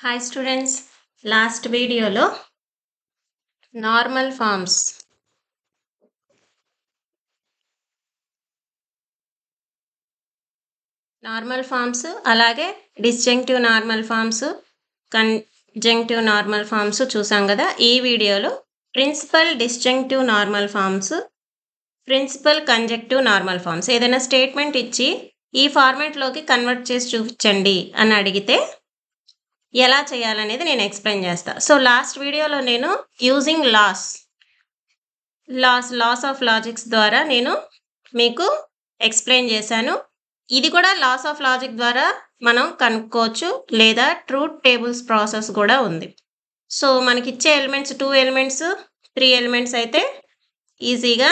Hi students, last వీడియోలో normal forms అలాగే disjunctive normal forms, conjunctive normal forms చూసాం కదా. ఈ వీడియోలో principal disjunctive normal forms, principal conjunctive normal forms ఏదైనా స్టేట్మెంట్ ఇచ్చి ఈ ఫార్మాట్లోకి కన్వర్ట్ చేసి చూపించండి అని అడిగితే ఎలా చేయాలనేది నేను ఎక్స్ప్లెయిన్ చేస్తాను. సో లాస్ట్ వీడియోలో నేను యూజింగ్ లాస్ ఆఫ్ లాజిక్స్ ద్వారా నేను మీకు ఎక్స్ప్లెయిన్ చేశాను. ఇది కూడా లాస్ ఆఫ్ లాజిక్ ద్వారా మనం కనుక్కోవచ్చు, లేదా ట్రూత్ టేబుల్స్ ప్రాసెస్ కూడా ఉంది. సో మనకి ఇచ్చే ఎలిమెంట్స్ 2 ఎలిమెంట్స్ 3 ఎలిమెంట్స్ అయితే ఈజీగా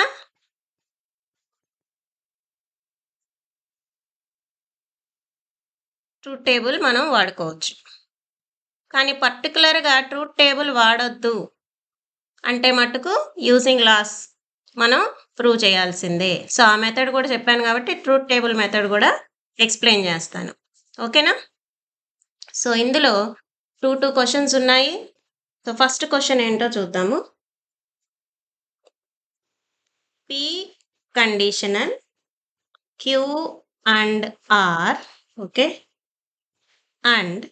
ట్రూత్ టేబుల్ మనం వాడుకోవచ్చు. కానీ పర్టికులర్గా ట్రూత్ టేబుల్ వాడొద్దు అంటే మటుకు యూజింగ్ లాస్ మనం ప్రూవ్ చేయాల్సిందే. సో ఆ మెథడ్ కూడా చెప్పాను కాబట్టి ట్రూత్ టేబుల్ మెథడ్ కూడా ఎక్స్ప్లెయిన్ చేస్తాను. ఓకేనా? సో ఇందులో 2 క్వశ్చన్స్ ఉన్నాయి. సో ఫస్ట్ క్వశ్చన్ ఏంటో చూద్దాము. P conditional Q and R, okay, and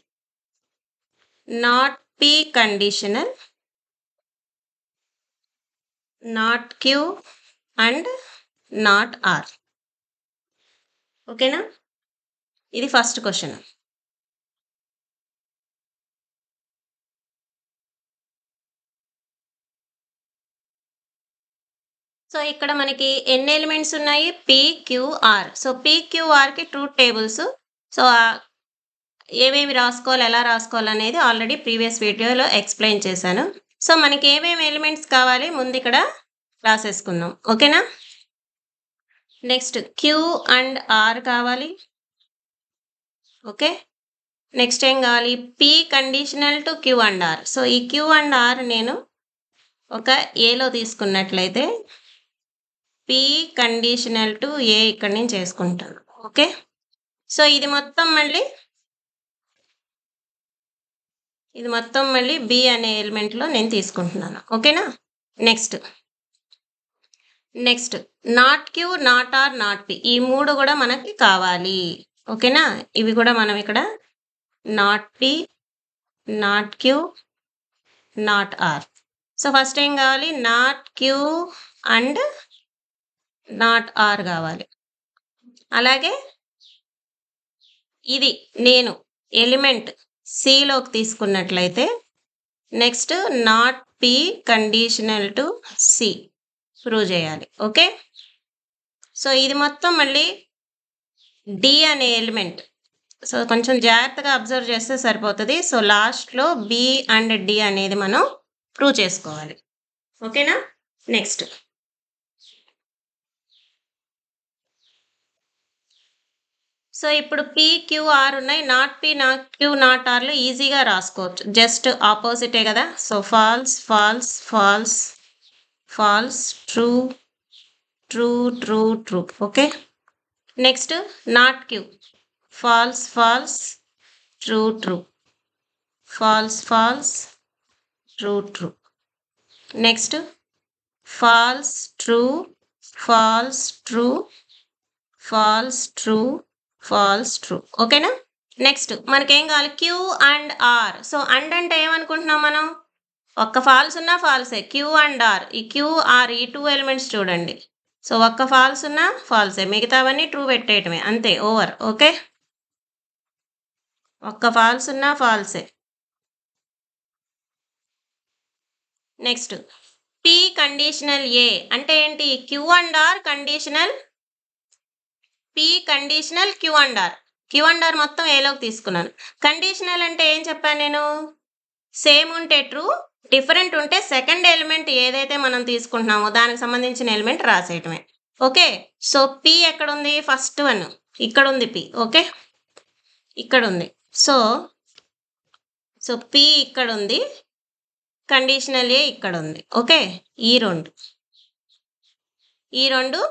not P conditional not Q and not R. ఓకేనా? ఇది ఫస్ట్ క్వశ్చన్. సో ఇక్కడ మనకి ఎన్ని ఎలిమెంట్స్ ఉన్నాయి? PQR. సో PQRకి ట్రూత్ టేబుల్స్. సో ఏమేమి రాసుకోవాలి, ఎలా రాసుకోవాలి అనేది ఆల్రెడీ ప్రీవియస్ వీడియోలో ఎక్స్ప్లెయిన్ చేశాను. సో మనకి ఏమేమి ఎలిమెంట్స్ కావాలి ముందు ఇక్కడ రాసేసుకుందాం. ఓకేనా? నెక్స్ట్ Q అండ్ R కావాలి. ఓకే, నెక్స్ట్ ఏం కావాలి? P conditional to Q and R. So ఈ Q అండ్ R నేను ఒక ఏలో తీసుకున్నట్లయితే P కండిషనల్ టు A ఇక్కడ నుంచి చేసుకుంటాను. ఓకే, సో ఇది మొత్తం మళ్ళీ B అనే ఎలిమెంట్లో నేను తీసుకుంటున్నాను. ఓకేనా? Next not Q, not R, not P, ఈ 3 కూడా మనకి కావాలి. ఓకేనా? ఇవి కూడా మనం ఇక్కడ not P, not Q, not R. So first ఏం కావాలి? Not Q and not R కావాలి. అలాగే ఇది నేను ఎలిమెంట్ Cలోకి తీసుకున్నట్లయితే next not P conditional to C prove చేయాలి. ఓకే, సో ఇది మొత్తం మళ్ళీ D అనే ఎలిమెంట్. సో కొంచెం జాగ్రత్తగా అబ్జర్వ్ చేస్తే సరిపోతుంది. సో లాస్ట్లో B అండ్ D అనేది మనం ప్రూవ్ చేసుకోవాలి. ఓకేనా? నెక్స్ట్ సో ఇప్పుడు PQR ఉన్నాయి. Not P, not Q, not Rలు ఈజీగా రాసుకోవచ్చు, జస్ట్ ఆపోజిటే కదా. So false false false false, true true true true. Okay, next not Q, false false true true, false false true true. Next false true false true false true false true. ఓకేనా? Next మనకేం కావాలి? Q and R. So and అంటే ఏమనుకుంటున్నాం మనం? ఒక్క false ఉన్నా ఫాల్సే. Q and R, ఈ Q R ఈ 2 ఎలిమెంట్స్ చూడండి. సో ఒక్క ఫాల్స్ ఉన్నా ఫాల్సే, మిగతావన్నీ ట్రూ పెట్టేయటమే, అంతే, ఓవర్. ఓకే, ఒక్క ఫాల్స్ ఉన్నా ఫాల్సే. నెక్స్ట్ P కండిషనల్ A అంటే ఏంటి? Q and R conditional P conditional Q and R. Q and R మొత్తం ఏలోకి తీసుకున్నాను. కండిషనల్ అంటే ఏం చెప్పాను నేను? సేమ్ ఉంటే ట్రూ, డిఫరెంట్ ఉంటే సెకండ్ ఎలిమెంట్ ఏదైతే మనం తీసుకుంటున్నామో దానికి సంబంధించిన ఎలిమెంట్ రాసేయటమే. ఓకే, సో P ఎక్కడ ఉంది? ఫస్ట్ వన్ ఇక్కడ ఉంది P. ఓకే, ఇక్కడ ఉంది. సో P ఇక్కడ ఉంది, కండిషనల్ A ఇక్కడ ఉంది. ఓకే, ఈ రెండు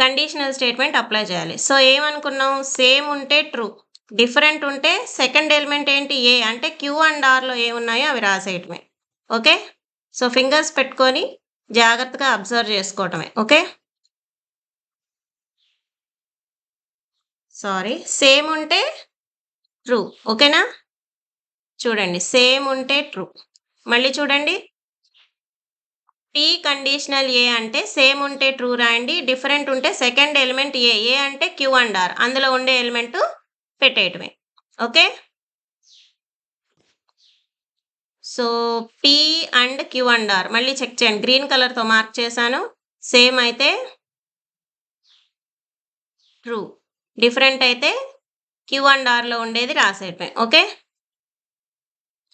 కండిషనల్ స్టేట్మెంట్ అప్లై చేయాలి. సో ఏమనుకున్నాం? సేమ్ ఉంటే ట్రూ, డిఫరెంట్ ఉంటే సెకండ్ ఎలిమెంట్ ఏంటి ఏ అంటే క్యూ అండ్ ఆర్లో ఏమున్నాయో అవి రాసేయటమే. ఓకే, సో ఫింగర్స్ పెట్టుకొని జాగ్రత్తగా అబ్జర్వ్ చేసుకోవటమే. ఓకే, సారీ, సేమ్ ఉంటే ట్రూ. ఓకేనా, చూడండి సేమ్ ఉంటే ట్రూ. మళ్ళీ చూడండి, పీ కండిషనల్ ఏ అంటే సేమ్ ఉంటే ట్రూ రాయండి, డిఫరెంట్ ఉంటే సెకండ్ ఎలిమెంట్ ఏ, ఏ అంటే క్యూ అండ్ ఆర్ అందులో ఉండే ఎలిమెంట్ పెట్టేయటమే. Okay, so P and Q and R మళ్ళీ చెక్ చేయండి, గ్రీన్ కలర్తో మార్క్ చేశాను. సేమ్ అయితే ట్రూ, డిఫరెంట్ అయితే క్యూ అండ్ ఆర్లో ఉండేది రాసేయటమే. Okay,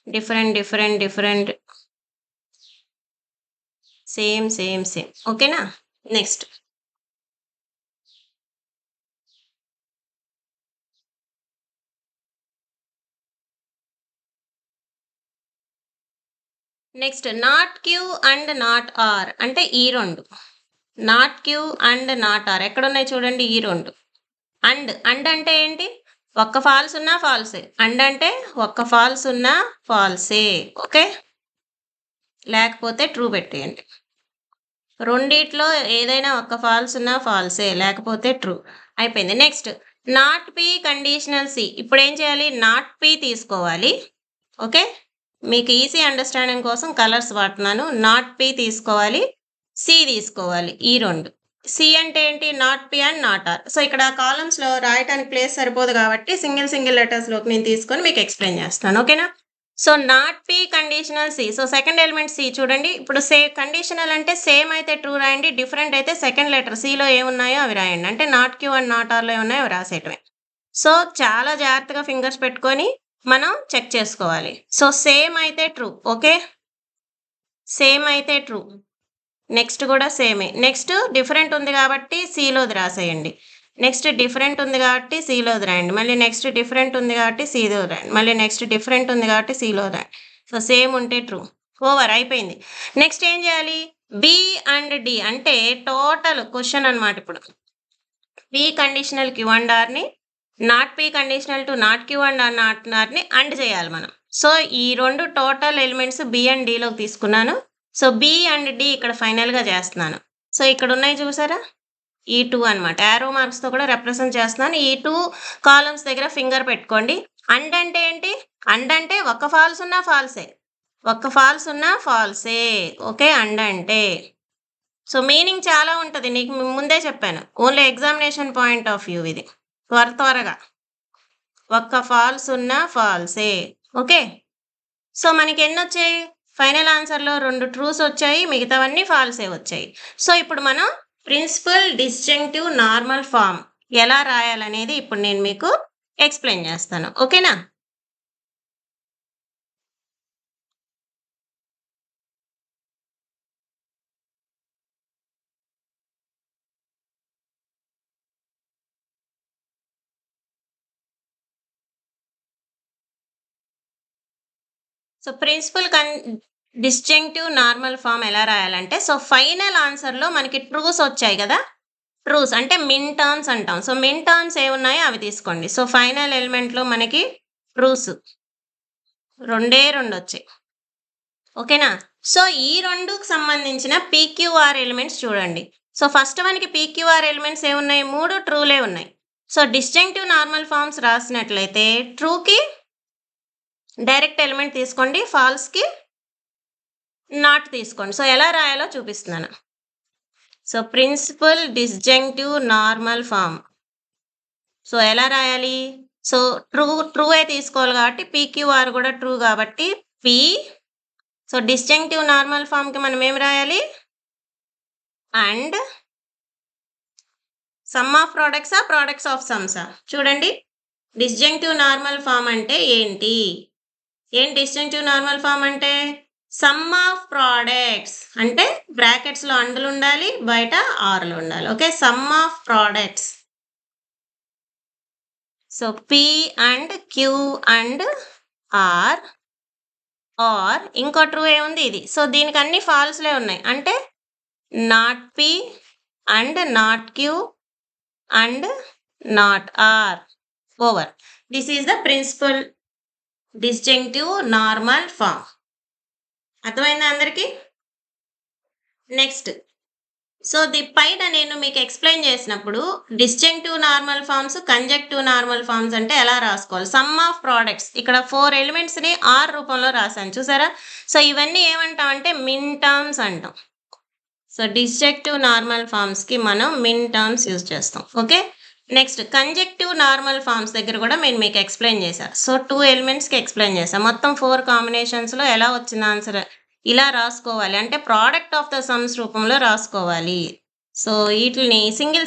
different different different, same same same. ఓకేనా, next next not Q and not R అంటే ఈ రెండు. Not Q and not R ఎక్కడున్నాయి చూడండి, ఈ రెండు. అండ్ అండ్ అంటే ఏంటి, ఒక్క ఫాల్స్ ఉన్నా ఫాల్సే. అండ్ అంటే ఒక్క ఫాల్స్ ఉన్నా ఫాల్సే. ఓకే, లేకపోతే ట్రూ పెట్టేయండి. రెండిట్లో ఏదైనా ఒక్క ఫాల్స్ ఉన్నా ఫాల్సే, లేకపోతే ట్రూ. అయిపోయింది. Next not P conditional C. ఇప్పుడు ఏం చేయాలి, నాట్ పీ తీసుకోవాలి. ఓకే, మీకు ఈజీ అండర్స్టాండింగ్ కోసం కలర్స్ వాడుతున్నాను. నాట్ పీ తీసుకోవాలి, సి తీసుకోవాలి, ఈ రెండు. సి అంటే ఏంటి, not P and not R. So ఇక్కడ కాలమ్స్లో రాయటానికి ప్లేస్ సరిపోదు కాబట్టి సింగిల్ సింగిల్ లెటర్స్లోకి నేను తీసుకొని మీకు ఎక్స్ప్లెయిన్ చేస్తాను. ఓకేనా, so not P conditional C. So second element C చూడండి. ఇప్పుడు కండిషనల్ అంటే సేమ్ అయితే ట్రూ రాయండి, డిఫరెంట్ అయితే సెకండ్ లెటర్ సిలో ఏమున్నాయో అవి రాయండి. అంటే నాట్ క్యూ అండ్ నాట్ ఆర్లో ఏమున్నాయో అవి రాసేయటమే. సో చాలా జాగ్రత్తగా ఫింగర్స్ పెట్టుకొని మనం చెక్ చేసుకోవాలి. సో సేమ్ అయితే ట్రూ. ఓకే, సేమ్ అయితే ట్రూ. నెక్స్ట్ కూడా సేమే. నెక్స్ట్ డిఫరెంట్ ఉంది కాబట్టి సిలోది రాసేయండి. నెక్స్ట్ డిఫరెంట్ ఉంది కాబట్టి సిలోది రాయండి. మళ్ళీ నెక్స్ట్ డిఫరెంట్ ఉంది కాబట్టి సిలో రాయండి. మళ్ళీ నెక్స్ట్ డిఫరెంట్ ఉంది కాబట్టి సిలో రాయండి. సో సేమ్ ఉంటే ట్రూ. ఓవర్, అయిపోయింది. నెక్స్ట్ ఏం చేయాలి, బి అండ్ డి అంటే టోటల్ క్వశ్చన్ అనమాట. ఇప్పుడు పి కండిషనల్ క్యూ అండ్ ఆర్ని not P conditional to not Q and R not ఆర్ని అండ్ చేయాలి మనం. సో ఈ రెండు టోటల్ ఎలిమెంట్స్ బి అండ్ డిలోకి తీసుకున్నాను. సో బి అండ్ డి ఇక్కడ ఫైనల్గా చేస్తున్నాను. సో ఇక్కడ ఉన్నాయి చూసారా, ఈ టూ అనమాట. యారో మార్క్స్తో కూడా రిప్రజెంట్ చేస్తున్నాను. ఈ టూ కాలమ్స్ దగ్గర ఫింగర్ పెట్టుకోండి. అండ్ అంటే ఏంటి, అండ్ అంటే ఒక్క ఫాల్స్ ఉన్నా ఫాల్సే, ఒక్క ఫాల్స్ ఉన్నా ఫాల్సే. ఓకే, అండ్ అంటే సో మీనింగ్ చాలా ఉంటుంది, నీకు ముందే చెప్పాను. Only examination point of view ఇది. త్వరగా ఒక్క ఫాల్స్ ఉన్నా ఫాల్సే. ఓకే, సో మనకి ఎన్ని వచ్చాయి, ఫైనల్ ఆన్సర్లో 2 ట్రూస్ వచ్చాయి, మిగతావన్నీ ఫాల్సే వచ్చాయి. సో ఇప్పుడు మనం ప్రిన్సిపల్ డిస్జంక్టివ్ నార్మల్ ఫామ్ ఎలా రాయాలనేది ఇప్పుడు నేను మీకు ఎక్స్ప్లెయిన్ చేస్తాను. ఓకేనా, so principal disjunctive normal form ఎలా రాయాలంటే, సో ఫైనల్ ఆన్సర్లో మనకి ట్రూస్ వచ్చాయి కదా, ట్రూస్ అంటే మిన్ టర్మ్స్ అంటాం. సో మిన్ టర్మ్స్ ఏమున్నాయో అవి తీసుకోండి. సో ఫైనల్ ఎలిమెంట్లో మనకి ట్రూస్ రెండే రెండు వచ్చాయి. ఓకేనా, సో ఈ రెండుకి సంబంధించిన పీక్యూఆర్ ఎలిమెంట్స్ చూడండి. సో ఫస్ట్ వన్కి పీక్యూఆర్ ఎలిమెంట్స్ ఏమున్నాయి, 3 ట్రూలే ఉన్నాయి. సో డిస్జంక్టివ్ నార్మల్ ఫామ్స్ రాసినట్లయితే ట్రూకి డైరెక్ట్ ఎలిమెంట్ తీసుకోండి, ఫాల్స్కి నాట్ తీసుకోండి. సో ఎలా రాయాలో చూపిస్తున్నాను. So principal disjunctive normal form, so ఎలా రాయాలి, సో ట్రూఏ తీసుకోవాలి కాబట్టి పీక్యూఆర్ కూడా ట్రూ కాబట్టి పి. సో డిస్జంక్టివ్ నార్మల్ ఫామ్కి మనం ఏం రాయాలి, అండ్ సమ్ ఆఫ్ ప్రోడక్ట్సా ప్రోడక్ట్స్ ఆఫ్ సమ్సా. చూడండి డిస్జంక్టివ్ నార్మల్ ఫామ్ అంటే ఏంటి, డిస్జంక్టివ్ నార్మల్ ఫామ్ అంటే సమ్ ఆఫ్ ప్రోడక్ట్స్ అంటే బ్రాకెట్స్లో అండులు ఉండాలి, బయట ఆర్లు ఉండాలి. Okay, sum of products. So P and Q and R, R ఇంకో ట్రూ ఏముంది ఇది. సో దీనికి అన్ని ఫాల్స్లే ఉన్నాయి, అంటే not P and not Q and not R. Over. This is the principal disjunctive normal form. అర్థమైందా అందరికి? నెక్స్ట్, సో పైన నేను మీకు ఎక్స్ప్లెయిన్ చేసినప్పుడు disjunctive normal forms, conjunctive normal forms అంటే ఎలా రాసుకోవాలి, సమ్ ఆఫ్ ప్రోడక్ట్స్, ఇక్కడ 4 ఎలిమెంట్స్ని ఆర్ రూపంలో రాశాను చూసారా. సో ఇవన్నీ ఏమంటాం అంటే మిన్ టర్మ్స్ అంటాం. సో డిస్జంక్టివ్ నార్మల్ ఫార్మ్స్కి మనం మిన్ టర్మ్స్ యూజ్ చేస్తాం. ఓకే, నెక్స్ట్ కంజక్టివ్ నార్మల్ ఫార్మ్స్ దగ్గర కూడా నేను మీకు ఎక్స్ప్లెయిన్ చేశాను. సో 2 ఎలిమెంట్స్కి ఎక్స్ప్లెయిన్ చేశాను. మొత్తం 4 కాంబినేషన్స్లో ఎలా వచ్చింది ఆన్సర్ ఇలా రాసుకోవాలి, అంటే ప్రోడక్ట్ ఆఫ్ ద సమ్స్ రూపంలో రాసుకోవాలి. సో వీటిని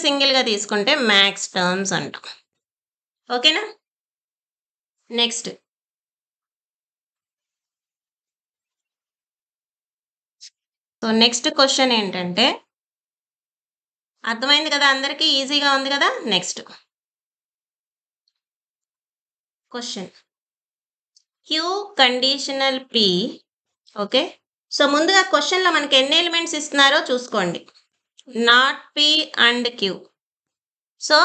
సింగిల్గా తీసుకుంటే మ్యాక్స్ టర్మ్స్ అంటాం. ఓకేనా? నెక్స్ట్, సో నెక్స్ట్ క్వశ్చన్ ఏంటంటే, అర్థమైంది కదా అందరికీ, ఈజీగా ఉంది కదా. Next question, Q conditional P. Okay, so ముందుగా క్వశ్చన్లో మనకి ఎన్ని ఎలిమెంట్స్ ఇస్తున్నారో చూసుకోండి. Not P and Q. So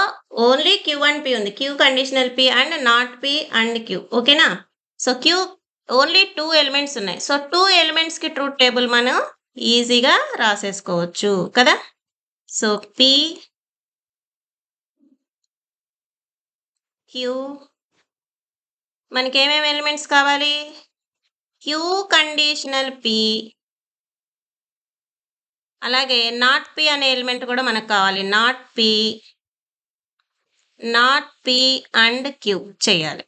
only Q and P ఉంది, Q conditional P and not P and Q. ఓకేనా? సో క్యూ ఓన్లీ 2 ఎలిమెంట్స్ ఉన్నాయి. సో 2 ఎలిమెంట్స్కి ట్రూత్ టేబుల్ మనం ఈజీగా రాసేసుకోవచ్చు కదా. సో పి క్యూ, మనకి ఏమేమి ఎలిమెంట్స్ కావాలి, క్యూ కండిషనల్ పి, అలాగే నాట్ పి అనే ఎలిమెంట్ కూడా మనకు కావాలి. నాట్ పి అండ్ క్యూ చేయాలి.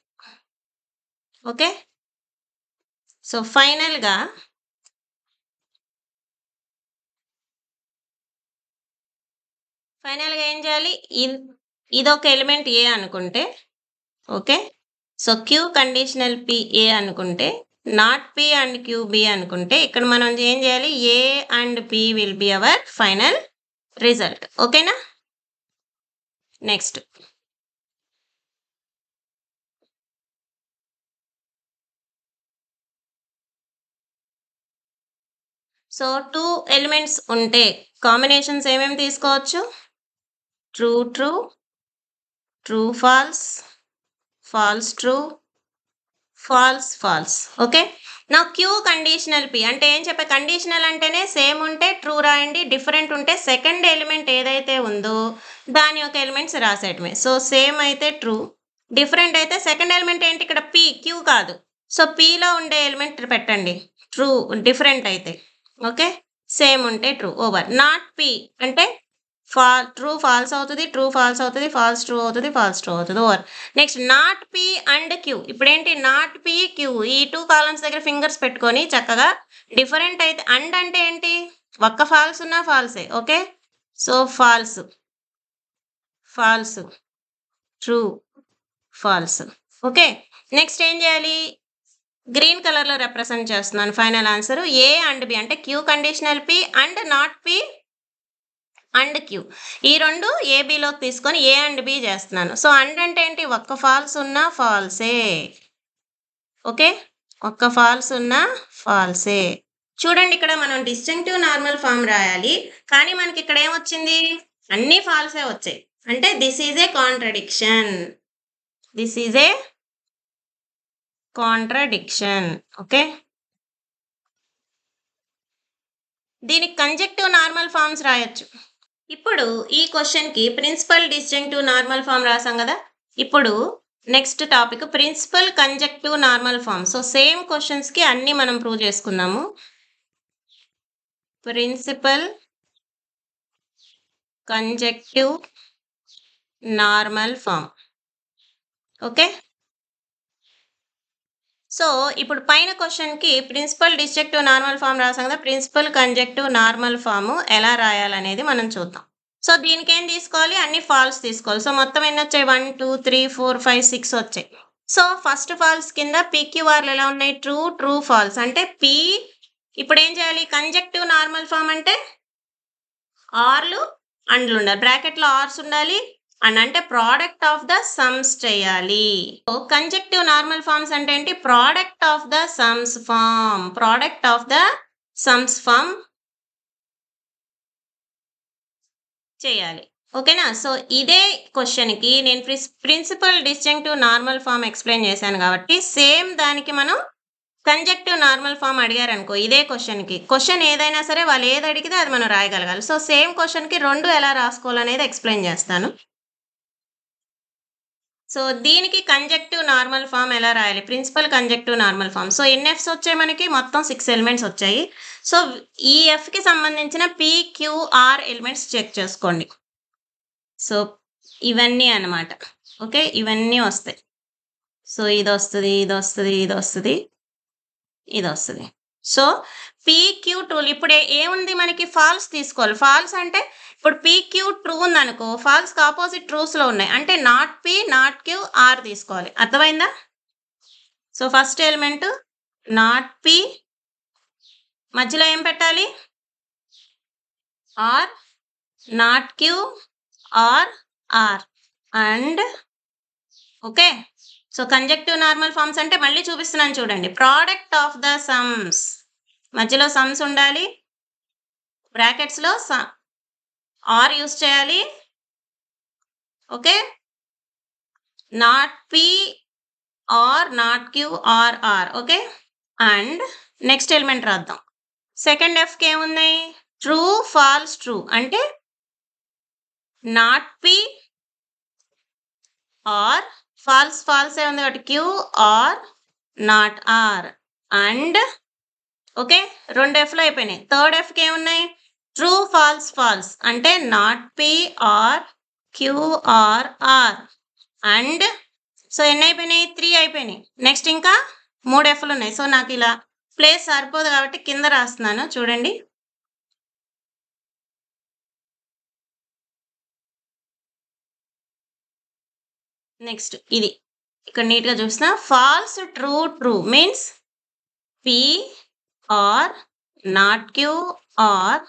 ఓకే, సో ఫైనల్గా ఏం చేయాలి, ఇదొక ఎలిమెంట్ ఏ అనుకుంటే, okay, so Q conditional P A అనుకుంటే, not P and Q B అనుకుంటే, ఇక్కడ మనం ఏం చేయాలి, A and P will be our final result. ఓకేనా? నెక్స్ట్, సో 2 ఎలిమెంట్స్ ఉంటే కాంబినేషన్స్ ఏమేమి తీసుకోవచ్చు, true true, true false, false true, false false. Okay, నా క్యూ కండిషనల్ పి అంటే ఏం చెప్పే, కండిషనల్ అంటేనే సేమ్ ఉంటే ట్రూ రాయండి, డిఫరెంట్ ఉంటే సెకండ్ ఎలిమెంట్ ఏదైతే ఉందో దాని యొక్క ఎలిమెంట్స్ రాసేయటమే. సో సేమ్ అయితే ట్రూ, డిఫరెంట్ అయితే సెకండ్ ఎలిమెంట్ ఏంటి ఇక్కడ పి, క్యూ కాదు. సో పిలో ఉండే ఎలిమెంట్ పెట్టండి ట్రూ, డిఫరెంట్ అయితే. ఓకే, సేమ్ ఉంటే ట్రూ, ఓవర్. నాట్ పి అంటే ట్రూ ఫాల్స్ అవుతుంది, ట్రూ ఫాల్స్ అవుతుంది, ఫాల్స్ ట్రూ అవుతుంది, ఫాల్స్ ట్రూ అవుతుంది, over. Next not P and Q, ఇప్పుడు ఏంటి, నాట్ పి క్యూ ఈ 2 కాలమ్స్ దగ్గర ఫింగర్స్ పెట్టుకొని చక్కగా డిఫరెంట్ అయితే, అండ్ అంటే ఏంటి, ఒక్క ఫాల్స్ ఉన్నా ఫాల్సే. Okay, so false, true, false. Okay, next ఏం చేయాలి, గ్రీన్ కలర్లో రిప్రజెంట్ చేస్తున్నాను final answer. A and B అంటే Q conditional P and not P and Q, ఈ 2 ఏబిలోకి తీసుకొని ఏ అండ్ బి చేస్తున్నాను. సో అండ్ అంటే ఏంటి, ఒక్క ఫాల్స్ ఉన్నా ఫాల్సే. ఓకే, ఒక్క ఫాల్స్ ఉన్నా ఫాల్సే. చూడండి, ఇక్కడ మనం డిస్జంక్టివ్ నార్మల్ ఫామ్ రాయాలి, కానీ మనకి ఇక్కడ ఏమొచ్చింది, అన్ని ఫాల్సే వచ్చాయి. అంటే this is a contradiction. Okay, దీనికి కంజక్టివ్ నార్మల్ ఫామ్స్ రాయొచ్చు. ఇప్పుడు ఈ క్వశ్చన్కి ప్రిన్సిపల్ డిస్జంక్టివ్ నార్మల్ ఫామ్ రాసాం కదా. ఇప్పుడు next topic principal conjunctive normal form. So same క్వశ్చన్స్కి అన్ని మనం ప్రూవ్ చేసుకుందాము. Principal conjunctive normal form. Okay, so ఇప్పుడు పైన క్వశ్చన్కి ప్రిన్సిపల్ డిస్జంక్టివ్ నార్మల్ ఫామ్ రాసాం కదా, ప్రిన్సిపల్ కంజక్టివ్ నార్మల్ ఫామ్ ఎలా రాయాలనేది మనం చూద్దాం. సో దీనికి ఏం తీసుకోవాలి, అన్ని ఫాల్స్ తీసుకోవాలి. సో మొత్తం ఎన్ని వచ్చాయి, 1 2 3 4 5 6 వచ్చాయి. సో ఫస్ట్ ఫాల్స్ కింద పిక్యూఆర్లు ఎలా ఉన్నాయి, ట్రూ ట్రూ ఫాల్స్ అంటే పి. ఇప్పుడు ఏం చేయాలి, కంజక్టివ్ నార్మల్ ఫామ్ అంటే ఆర్లు అండ్లు ఉండాలి, బ్రాకెట్లో ఆర్స్ ఉండాలి, అండ్ అంటే ప్రోడక్ట్ ఆఫ్ ద సమ్స్ చేయాలి. సో కంజక్టివ్ నార్మల్ ఫామ్స్ అంటే ఏంటి, product of the sums form చేయాలి. ఓకేనా? సో, ఇదే క్వెషన్‌కి నేను principal disjunctive normal form explain చేశాను కాబట్టి, సేమ్ దానికి మనం కంజంక్టివ్ నార్మల్ ఫార్మ్ అడిగారనుకో ఇదే క్వెషన్‌కి. క్వెషన్ ఏదైనా సరే వాళ్ళు ఏది అడిగితే అది మనం రాయగలగాలి. సో, సేమ్ క్వెషన్‌కి 2 ఎలా రాసుకోవాలనేది ఎక్స్‌ప్లెయిన్ చేస్తాను. సో, దీనికి కంజంక్టివ్ నార్మల్ ఫార్మ్ ఎలా రాయాలి? Principal conjunctive normal form. So, ఎన్ని ఎఫ్స్ వచ్చాయి మనకి? మొత్తం 6 ఎలిమెంట్స్ వచ్చాయి. సో, ఈ ఎఫ్‌కి సంబంధించిన P, Q, R elements check చేసుకోండి. సో, ఇవన్నీ అన్నమాట. ఓకే. ఇవన్నీ వస్తాయి. సో, ఇదొస్తది, ఇదొస్తది, ఇదొస్తది, ఇదొస్తది. సో, పీక్యూ2 ఇప్పుడు ఏముంది మనకి ఫాల్స్ తీసుకోవాలి. ఫాల్స్ అంటే ఇప్పుడు పీక్యూ ట్రూ ఉందనుకో, ఫాల్స్‌కి అపోజిట్ ట్రూస్‌లో ఉన్నాయి. అంటే not P, not Q, R తీసుకోవాలి. అర్థమైందా? So, first element not P మధ్యలో ఏం పెట్టాలి? Or, not Q, are, are and okay. So, conjunctive normal forms అంటే మళ్ళీ చూపిస్తున్నాను చూడండి. ప్రొడక్ట్ ఆఫ్ ద సమ్స్ మధ్యలో సమ్స్ ఉండాలి. బ్రాకెట్స్‌లో ఆర్ యూజ్ చేయాలి. Okay. Not P or, not Q, are, are okay. And next element రాద్దాం. సెకండ్ ఎఫ్‌కి ఏమున్నాయి? ట్రూ, ఫాల్స్, ట్రూ అంటే నాట్ పీ ఆర్ ఫాల్స్ ఫాల్సే ఉంది కాబట్టి Q or not R and okay. 2 ఎఫ్‌లు అయిపోయినాయి. థర్డ్ ఎఫ్‌కి ఏమున్నాయి? ట్రూ, ఫాల్స్, ఫాల్స్ అంటే not P or Q are are and so ఎన్ని అయిపోయినాయి? 3 అయిపోయినాయి. నెక్స్ట్ ఇంకా 3 ఎఫ్‌లు ఉన్నాయి. సో నాకు ఇలా ప్లేస్ సరిపోదు కాబట్టి కింద రాస్తున్నాను చూడండి. నెక్స్ట్ ఇది ఇక్కడ నీట్‌గా చూసినా false, true, true means P or not Q or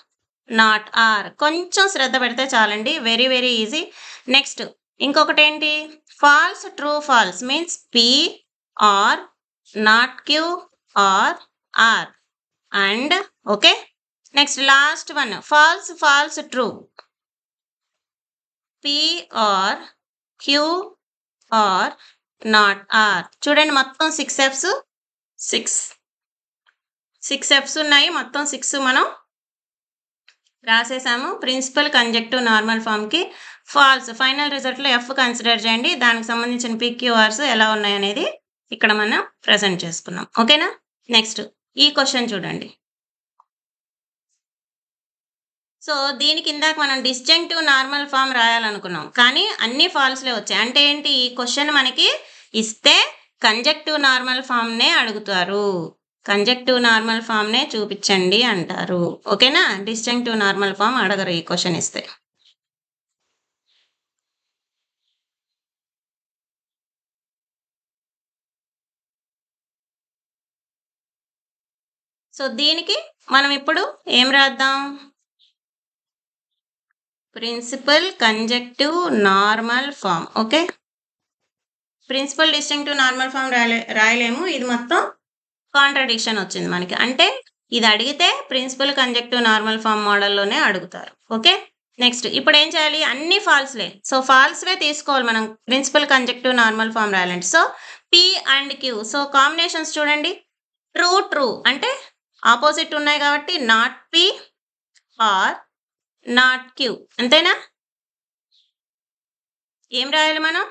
not R. కొంచెం శ్రద్ధ పెడితే చాలండి. Very very easy. నెక్స్ట్ ఇంకొకటేంటి? False, true, false means P or not Q are are and okay. Next last one false, false, true P or Q or not R. చూడండి మొత్తం 6 ఎఫ్స్ 6 ఎఫ్స్ ఉన్నాయి. మొత్తం 6 మనం రాసేసాము. ప్రిన్సిపల్ కంజంక్టివ్ నార్మల్ ఫార్మ్‌కి false final రిజల్ట్‌లో F consider చేయండి. దానికి సంబంధించిన పీక్యూఆర్స్ ఎలా ఉన్నాయనేది ఇక్కడ మనం ప్రెజెంట్ చేసుకున్నాం. ఓకేనా? నెక్స్ట్ ఈ క్వెషన్ చూడండి. సో, దీనికి ఇందాక మనం డిస్జంక్టివ్ నార్మల్ ఫార్మ్ రాయాలనుకున్నాం. కానీ అన్ని ఫాల్స్‌లే వచ్చాయి. అంటే ఏంటి? ఈ క్వెషన్ మనకి ఇస్తే కంజంక్టివ్ నార్మల్ ఫార్మ్‌నే అడుగుతారు. కంజంక్టివ్ నార్మల్ ఫార్మ్‌నే చూపించండి అంటారు. ఓకేనా? డిస్జంక్టివ్ నార్మల్ ఫార్మ్ అడగరు ఈ క్వెషన్ ఇస్తే. సో, దీనికి మనం ఇప్పుడు ఏం రాద్దాం? Principal conjunctive normal form. Okay. Principal distinctive normal form రాయలేము. ఇది మొత్తం కాంట్రడిక్షన్ వచ్చింది మనకి. అంటే ఇది అడిగితే ప్రిన్సిపల్ కంజంక్టివ్ నార్మల్ ఫార్మ్ మోడల్‌లోనే అడుగుతారు. ఓకే. నెక్స్ట్ ఇప్పుడు ఏం చేయాలి? అన్ని ఫాల్స్‌లే. సో, ఫాల్స్‌వే తీసుకోవాలి మనం ప్రిన్సిపల్ కంజంక్టివ్ నార్మల్ ఫార్మ్ రాయాలంటే. So, P and Q. So, combinations చూడండి. ట్రూ, ట్రూ అంటే అపోజిట్ ఉన్నాయి కాబట్టి not P or not Q. అంతేనా? ఏం రాయాలి మనం?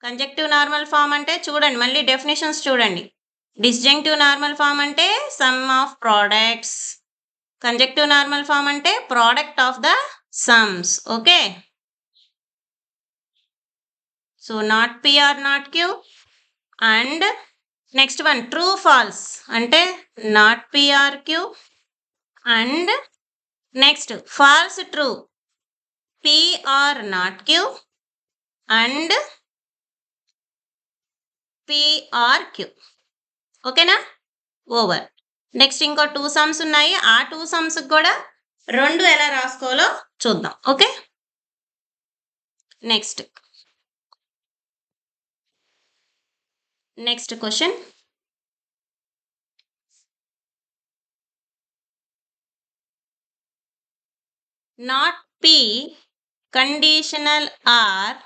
కంజంక్టివ్ నార్మల్ ఫార్మ్ అంటే చూడండి మళ్ళీ డెఫినిషన్స్ చూడండి. డిస్జంక్టివ్ నార్మల్ ఫార్మ్ అంటే sum of products. Conjunctive normal form అంటే product of the sums. Okay. So, not P or not Q and next one true false అంటే not P or Q and next false true P or not Q and P or Q. ఓకేనా? Over. Next ఇంకో 2 sums ఉన్నాయి. ఆ 2 సమ్స్‌కి కూడా 2 ఎలా రాసుకోవాలో చూద్దాం. Okay. Next question. Not P conditional R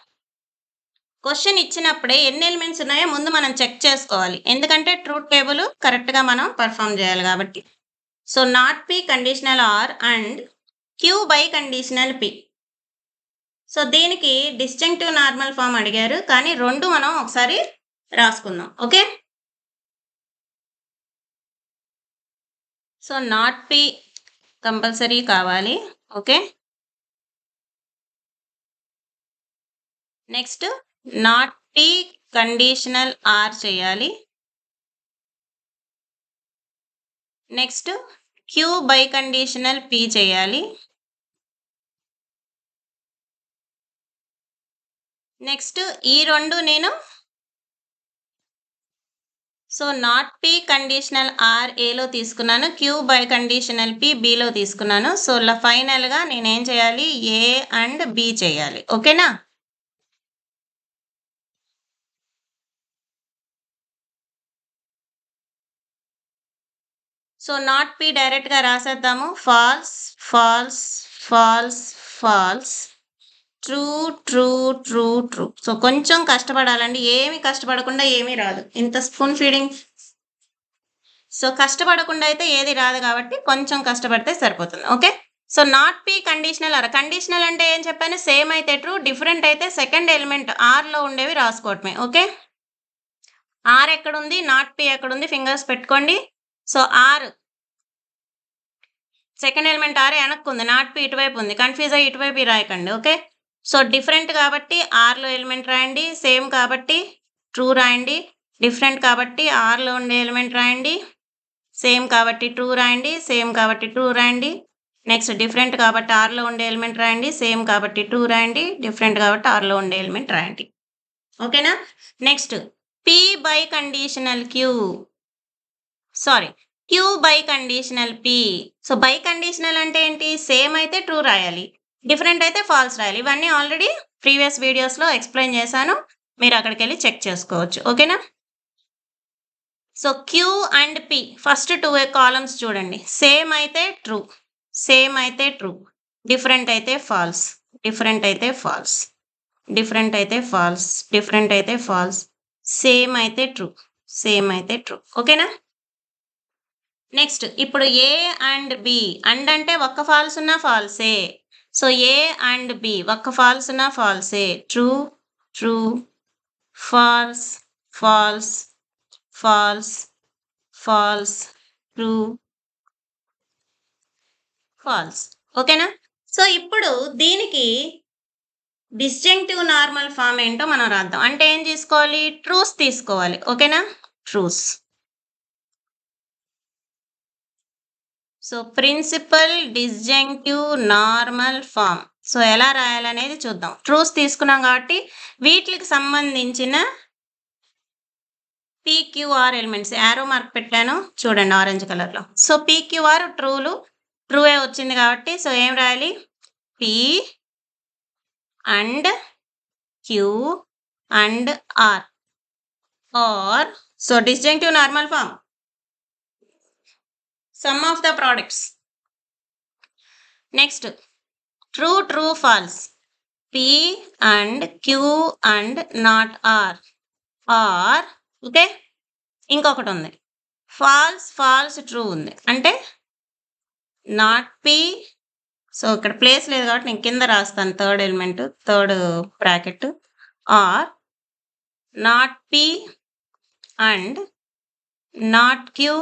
question ఇచ్చినప్పుడే ఎన్ని ఎలిమెంట్స్ ఉన్నాయో ముందు మనం చెక్ చేసుకోవాలి. ఎందుకంటే ట్రూత్ టేబుల్ కరెక్ట్‌గా మనం పర్ఫార్మ్ చేయాలి కాబట్టి. So, not P conditional R and Q by conditional P. So, దీనికి డిస్టింక్టివ్ నార్మల్ ఫార్మ్ అడిగారు. కానీ 2 మనం ఒకసారి రాసుకుందాం. Okay. So, not P compulsory కావాలి. Okay. Next not P conditional R చేయాలి. Next Q by conditional P చేయాలి. నెక్స్ట్ ఈ 2 నేను so, not P conditional R ఏలో తీసుకున్నాను. క్యూ బై కండిషనల్ పి బిలో తీసుకున్నాను. సో, ఫైనల్‌గా నేనేం చేయాలి? ఏ అండ్ బి చేయాలి. ఓకేనా? సో, నాట్ పి డైరెక్ట్‌గా రాసేద్దాము. False, false, false, false. True, true, true, true. So, కొంచెం కష్టపడాలండి. ఏమి కష్టపడకుండా ఏమీ రాదు. ఇంత స్పూన్ ఫీడింగ్ సో, కష్టపడకుండా అయితే ఏది రాదు కాబట్టి కొంచెం కష్టపడితే సరిపోతుంది. Okay. So, not P conditional R. Conditional అంటే ఏం చెప్పాను? సేమ్ అయితే ట్రూ, డిఫరెంట్ అయితే సెకండ్ ఎలిమెంట్ ఆర్‌లో ఉండేవి రాసుకోవటమే. ఓకే. ఆర్ ఎక్కడుంది? నాట్ పి ఎక్కడుంది? ఫింగర్స్ పెట్టుకోండి. So, R second element R వెనక్కుంది. నాట్ పి ఇటువైపు ఉంది. కన్‌ఫ్యూజ్ అయ్యి ఇటువైపు రాయకండి. ఓకే. సో, డిఫరెంట్ కాబట్టి ఆర్‌లో ఎలిమెంట్ రాయండి. సేమ్ కాబట్టి ట్రూ రాయండి. డిఫరెంట్ కాబట్టి ఆర్‌లో ఉండే ఎలిమెంట్ రాయండి. సేమ్ కాబట్టి ట్రూ రాయండి. సేమ్ కాబట్టి ట్రూ రాయండి. నెక్స్ట్ డిఫరెంట్ కాబట్టి ఆర్‌లో ఉండే ఎలిమెంట్ రాయండి. సేమ్ కాబట్టి ట్రూ రాయండి. డిఫరెంట్ కాబట్టి ఆర్‌లో ఉండే ఎలిమెంట్ రాయండి. ఓకేనా? Next P biconditional Q. Sorry. Q by conditional P. So, biconditional అంటే ఏంటి? సేమ్ అయితే ట్రూ రాయాలి. డిఫరెంట్ అయితే ఫాల్స్ రాయాలి. ఇవన్నీ ఆల్రెడీ ప్రీవియస్ వీడియోస్‌లో ఎక్స్‌ప్లెయిన్ చేశాను. మీరు అక్కడికెళ్ళి చెక్ చేసుకోవచ్చు. ఓకేనా? So, Q and P first 2 columns చూడండి. సేమ్ అయితే ట్రూ. సేమ్ అయితే ట్రూ. డిఫరెంట్ అయితే ఫాల్స్. డిఫరెంట్ అయితే ఫాల్స్. డిఫరెంట్ అయితే ఫాల్స్. డిఫరెంట్ అయితే ఫాల్స్. సేమ్ అయితే ట్రూ. సేమ్ అయితే ట్రూ. ఓకేనా? నెక్స్ట్ ఇప్పుడు ఏ అండ్ బి. అండ్ అంటే ఒక్క ఫాల్స్ ఉన్నా ఫాల్సే. సో, ఏ అండ్ బి ఒక్క ఫాల్స్ ఉన్నా ఫాల్సే. True, true, false, false, false, false, true, false. ఓకేనా? సో, ఇప్పుడు దీనికి డిస్జంక్టివ్ నార్మల్ ఫార్మ్ ఏంటో మనం రాద్దాం. అంటే ఏం తీసుకోవాలి? ట్రూస్ తీసుకోవాలి. ఓకేనా? Trues. So, principal disjunctive normal form. So, ఎలా రాయాలనేది చూద్దాం. ట్రూస్ తీసుకున్నాం కాబట్టి వీటికి సంబంధించిన పీక్యూఆర్ ఎలిమెంట్స్ యారో మార్క్ పెట్టాను చూడండి ఆరెంజ్ కలర్‌లో. సో, పీక్యూఆర్ ట్రూయే వచ్చింది కాబట్టి సో, ఏం రాయాలి? P and Q and R R so, disjunctive normal form sum of the products. Next true, true, false. P and Q and not R. R okay. ఇంకొకటి ఉంది. False, false, true ఉంది. అంటే not P so, ఇక్కడ place లేదు కాబట్టి నేను కింద రాస్తాను third element, third bracket R not P and not Q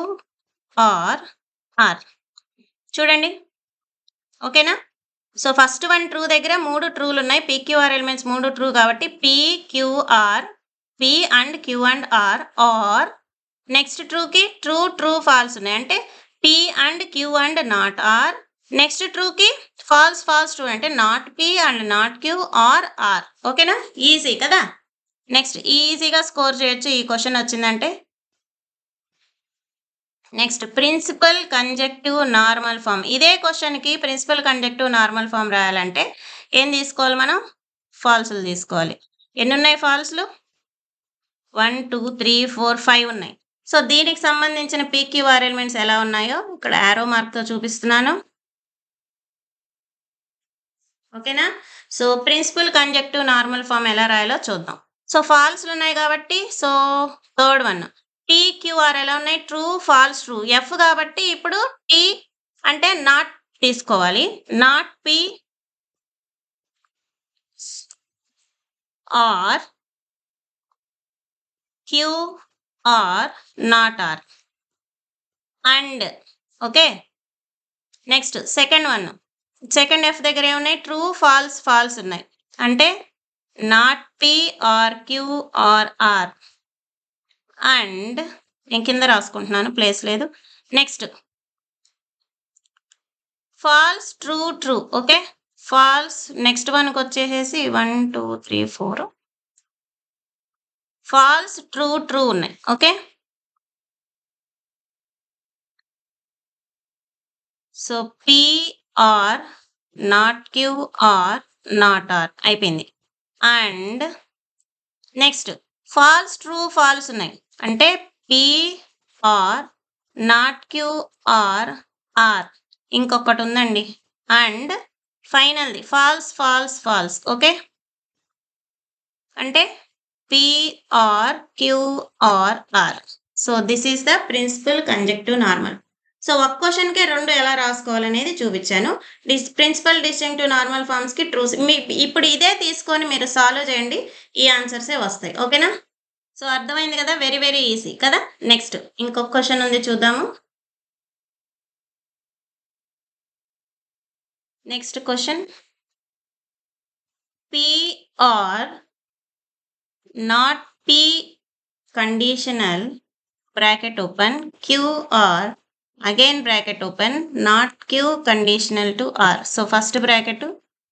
are R. చూడండి. ఓకేనా? సో, ఫస్ట్ వన్ ట్రూ దగ్గర 3 ట్రూలు ఉన్నాయి. పీక్యూఆర్ ఎలిమెంట్స్ 3 ట్రూ కాబట్టి P, QR, P and Q and R R next ట్రూకి ట్రూ, ట్రూ, ఫాల్స్ ఉన్నాయి. అంటే P and Q and not R. Next ట్రూకి ఫాల్స్, ఫాల్స్, ట్రూ అంటే not P and not Q are R. ఓకేనా? Easy కదా? Next ఈజీగా score చేయొచ్చు ఈ క్వశ్చన్ వచ్చిందంటే. Next principal conjunctive normal form. ఇదే క్వశ్చన్‌కి ప్రిన్సిపల్ కంజక్టివ్ నార్మల్ ఫార్మ్ రాయాలంటే ఏం తీసుకోవాలి మనం? ఫాల్స్‌లు తీసుకోవాలి. ఎన్నున్నాయి ఫాల్స్‌లు? 1, 2, 3, 4, 5 ఉన్నాయి. సో, దీనికి సంబంధించిన పీక్యూఆర్ ఎలిమెంట్స్ ఎలా ఉన్నాయో ఇక్కడ యారో మార్క్‌తో చూపిస్తున్నాను. ఓకేనా? So principal conjunctive normal form ఎలా రాయాలో చూద్దాం. సో ఫాల్స్‌లు ఉన్నాయి కాబట్టి so third one T, Q, R ఎలా ఉన్నాయి? True, false, true. ఎఫ్ కాబట్టి ఇప్పుడు టీ అంటే నాట్ తీసుకోవాలి. Not P or Q or not R and okay. Next second one second F దగ్గర ఏమున్నాయి? ట్రూ, ఫాల్స్, ఫాల్స్ ఉన్నాయి. అంటే not P or Q are are and నేను కింద రాసుకుంటున్నాను ప్లేస్ లేదు. Next false, true, true. Okay. False next వన్కి వచ్చేసేసి 1 2 3 4 ఫాల్స్, ట్రూ, ట్రూ ఉన్నాయి. Okay. So P or not Q or not R అయిపోయింది. And next false, true, false ఉన్నాయి. అంటే P or not Q are R ఇంకొకటి ఉందండి. And ఫైనల్ది false, false, false. Okay. అంటే P or Q are R. So this is the principal conjunctive normal. So ఒక క్వశ్చన్కే రెండు ఎలా రాసుకోవాలనేది చూపించాను. ప్రిన్సిపల్ డిస్టింక్టివ్ నార్మల్ ఫామ్స్కి ట్రూస్. మీ ఇప్పుడు ఇదే తీసుకొని మీరు సాల్వ్ చేయండి, ఈ ఆన్సర్సే వస్తాయి. ఓకేనా? సో అర్థమైంది కదా? వెరీ వెరీ ఈజీ కదా? నెక్స్ట్ ఇంకొక క్వశ్చన్ ఉంది చూద్దాము. Next question P or not P conditional bracket open q r again bracket open not q conditional to r. So first bracket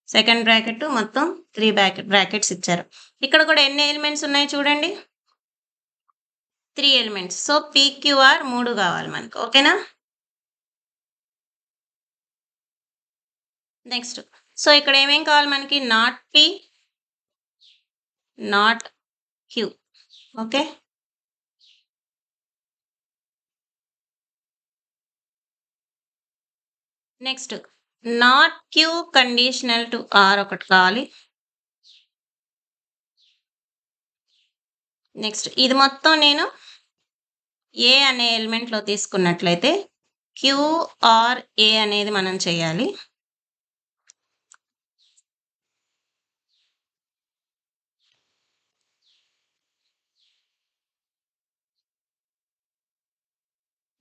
second bracket మొత్తం 3 బ్రాకెట్స్ ఇచ్చారు. ఇక్కడ కూడా ఎన్ని ఎలిమెంట్స్ ఉన్నాయి చూడండి, 3 ఎలిమెంట్స్. సో pqr 3 కావాలి మనకు. ఓకేనా? నెక్స్ట్ సో ఇక్కడ ఏమేం కావాలి మనకి? Not p not q. Okay. Next not Q conditional to R ఒకటి కావాలి. నెక్స్ట్ ఇది మొత్తం నేను ఏ అనే ఎలిమెంట్లో తీసుకున్నట్లయితే క్యూఆర్ ఏ అనేది మనం చేయాలి.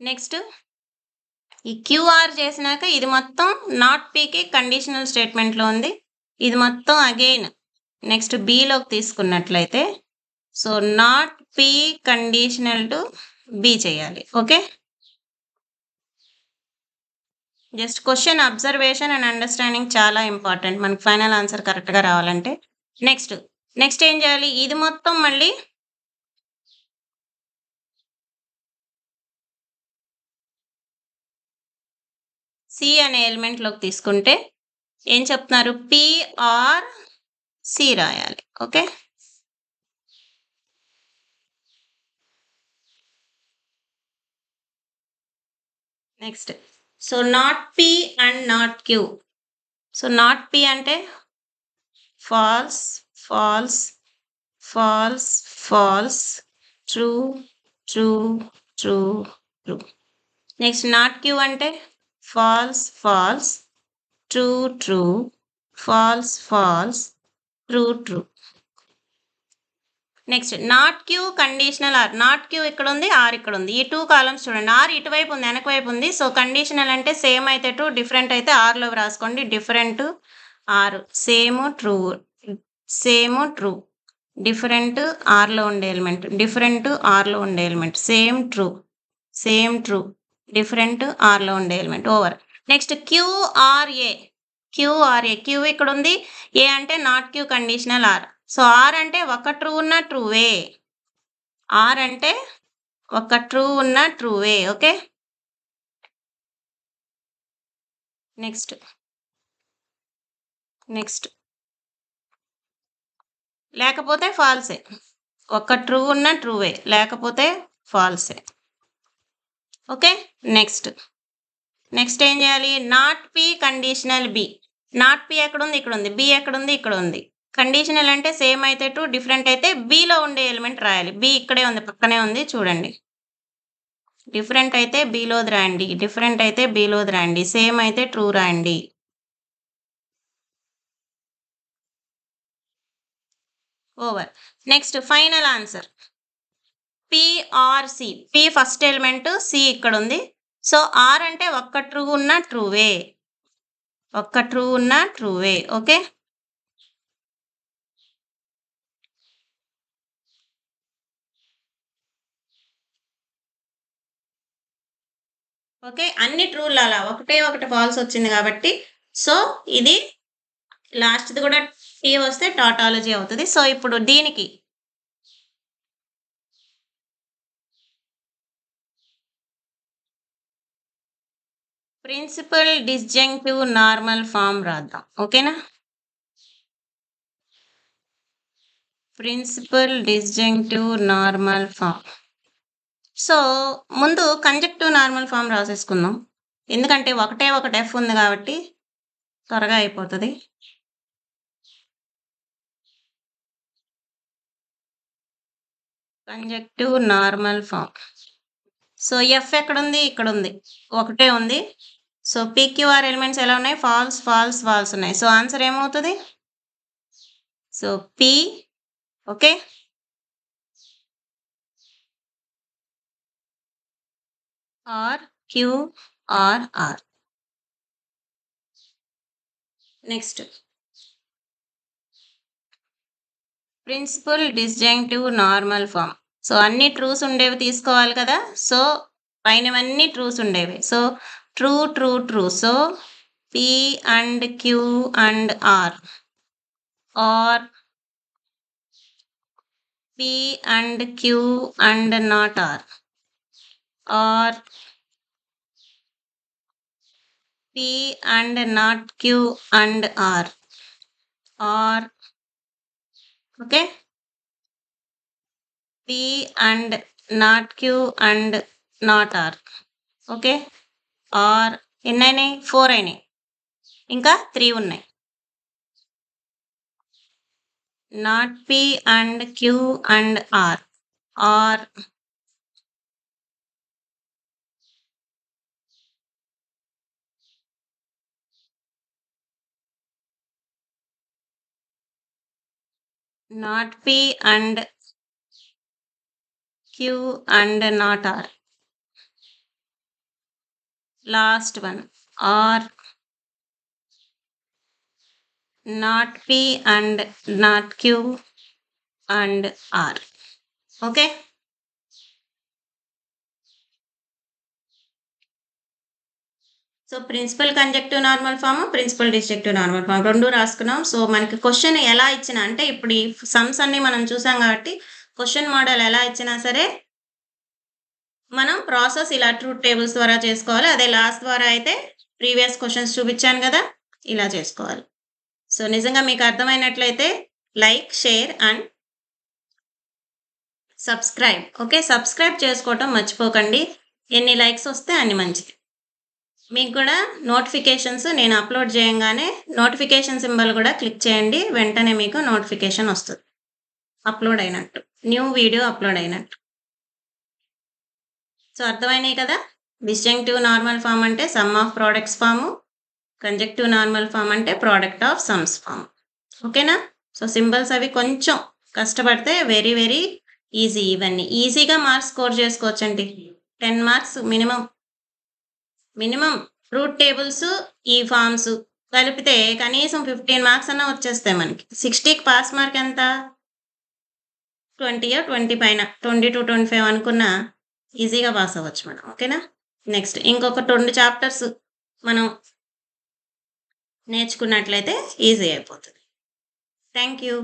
నెక్స్ట్ ఈ క్యూఆర్ చేసినాక ఇది మొత్తం నాట్ పీకి కండిషనల్ స్టేట్మెంట్లో ఉంది. ఇది మొత్తం అగైన్ నెక్స్ట్ బిలోకి తీసుకున్నట్లయితే so not P conditional to be చేయాలి. Okay. Just question observation and understanding చాలా ఇంపార్టెంట్ మనకి ఫైనల్ ఆన్సర్ కరెక్ట్గా రావాలంటే. నెక్స్ట్ ఏం చేయాలి? ఇది మొత్తం మళ్ళీ సి అనే ఎలిమెంట్లోకి తీసుకుంటే ఏం చెప్తున్నారు? పిఆర్ సి రాయాలి. Okay. Next so not P and not Q. So not P అంటే false, false, false, false, true, true, true, true. Next not Q అంటే false, false, true, true, false, false, true, true. Next not Q conditional R. Not Q ఇక్కడ ఉంది, are ఇక్కడ ఉంది. ఈ 2 columns చూడండి. Are ఇటువైపు ఉంది, వెనక వైపు ఉంది. సో కండిషనల్ అంటే సేమ్ అయితే ట్రూ, డిఫరెంట్ అయితే ఆర్లో రాసుకోండి. Different R, same true, same true, different ఆర్లో ఉండే ఎలిమెంట్, డిఫరెంట్ ఆర్లో ఉండే element, same true, same true, different ఆర్లో ఉండే element. Over. Next Q R A. Q R A Q ఇక్కడ ఉంది, ఏ అంటే not Q conditional R. So R అంటే ఒక ట్రూ ఉన్న ట్రూవే. ఆర్ అంటే ఒక ట్రూ ఉన్న ట్రూవే. ఓకే. నెక్స్ట్ లేకపోతే ఫాల్సే. ఒక ట్రూ ఉన్న ట్రూవే, లేకపోతే ఫాల్సే. ఓకే. నెక్స్ట్ ఏం చేయాలి? Not P conditional B. Not P ఎక్కడుంది? ఇక్కడుంది. బి ఎక్కడుంది? ఇక్కడుంది. కండిషనల్ అంటే సేమ్ అయితే ట్రూ, డిఫరెంట్ అయితే బిలో ఉండే ఎలిమెంట్ రాయాలి. బి ఇక్కడే ఉంది, పక్కనే ఉంది చూడండి. డిఫరెంట్ అయితే బిలోది రాయండి. డిఫరెంట్ అయితే బిలోది రాయండి. సేమ్ అయితే ట్రూ రాయండి. Over. Next final answer. P R C. P first element, C ఇక్కడుంది. సో ఆర్ అంటే ఒక్క ట్రూ ఉన్న ట్రూవే. ఒక్క ట్రూ ఉన్న ట్రూవే. ఓకే. ఓకే. అన్ని ట్రూలు అలా ఒకటే ఒకటి ఫాల్స్ వచ్చింది కాబట్టి సో ఇది లాస్ట్‌ది కూడా టీ వస్తే టాటాలజీ అవుతది. సో ఇప్పుడు దీనికి ప్రిన్సిపల్ డిస్జంక్టివ్ నార్మల్ ఫార్మ్ రాద్దాం. ఓకేనా? Principal disjunctive normal form. So ముందు కంజక్టివ్ నార్మల్ ఫార్మ్ రాసేసుకుందాం. ఎందుకంటే ఒకటే ఒకటి ఎఫ్ ఉంది కాబట్టి త్వరగా అయిపోతది. Conjunctive normal form. So F ఎక్కడుంది? ఇక్కడుంది. ఒకటే ఉంది. సో పీక్యూఆర్ ఎలిమెంట్స్ ఎలా ఉన్నాయి? ఫాల్స్, ఫాల్స్, ఫాల్స్ ఉన్నాయి. సో ఆన్సర్ ఏమవుతది? So P. Okay. Or, Q, are, R. Next principal disjunctive normal form. So అన్ని ట్రూస్ ఉండేవి తీసుకోవాలి కదా. సో పైనవన్నీ ట్రూస్ ఉండేవి. So true, true, true. So P and Q and R, or P and Q and not R, or P and not Q and R, are okay. P and not Q and not R. Okay. Or ఎన్ని అయినాయి? 4 అయినాయి. ఇంకా 3 ఉన్నాయి. Not P and Q and R, or not P and Q and not R. Last one or not P and not Q and R. Okay. So principal conjunctive normal form, principal disjunctive normal form రెండు రాసుకున్నాం. So మనకి question ఎలా ఇచ్చినా అంటే ఇప్పుడు ఈ sums అన్ని మనం చూసాం కాబట్టి క్వశ్చన్ మోడల్ ఎలా ఇచ్చినా సరే మనం ప్రాసెస్ ఇలా ట్రూత్ టేబుల్స్ ద్వారా చేసుకోవాలి. అదే లాస్ట్ ద్వారా అయితే ప్రీవియస్ క్వశ్చన్స్ చూపించాను కదా, ఇలా చేసుకోవాలి. సో నిజంగా మీకు అర్థమైనట్లయితే like, share and subscribe. Okay. Subscribe చేసుకోవటం మర్చిపోకండి. ఎన్ని లైక్స్ వస్తే అన్ని మంచిది. మీకు కూడా నోటిఫికేషన్స్ నేను అప్లోడ్ చేయంగానే నోటిఫికేషన్ సింబల్ కూడా క్లిక్ చేయండి. వెంటనే మీకు నోటిఫికేషన్ వస్తుంది అప్లోడ్ అయినట్టు, న్యూ వీడియో అప్లోడ్ అయినట్టు. సో అర్థమైనాయి కదా. డిస్జంక్టివ్ నార్మల్ ఫామ్ అంటే sum of products form, conjunctive normal form అంటే ప్రోడక్ట్ ఆఫ్ సమ్స్ ఫామ్. ఓకేనా. సో సింబల్స్ అవి కొంచెం కష్టపడితే వెరీ వెరీ ఈజీ. ఇవన్నీ ఈజీగా మార్క్స్ స్కోర్ చేసుకోవచ్చండి. 10 మార్క్స్ మినిమం. ట్రూత్ టేబుల్స్ ఈ ఫార్మ్స్ కలిపితే కనీసం 15 మార్క్స్ అన్నా వచ్చేస్తాయి మనకి. 60కి పాస్ మార్క్ ఎంత? 20 పైన, 20 to 25 అనుకున్నా ఈజీగా పాస్ అవ్వచ్చు మనం. ఓకేనా. నెక్స్ట్ ఇంకొక 2 చాప్టర్స్ మనం నేర్చుకున్నట్లయితే ఈజీ అయిపోతుంది. Thank you.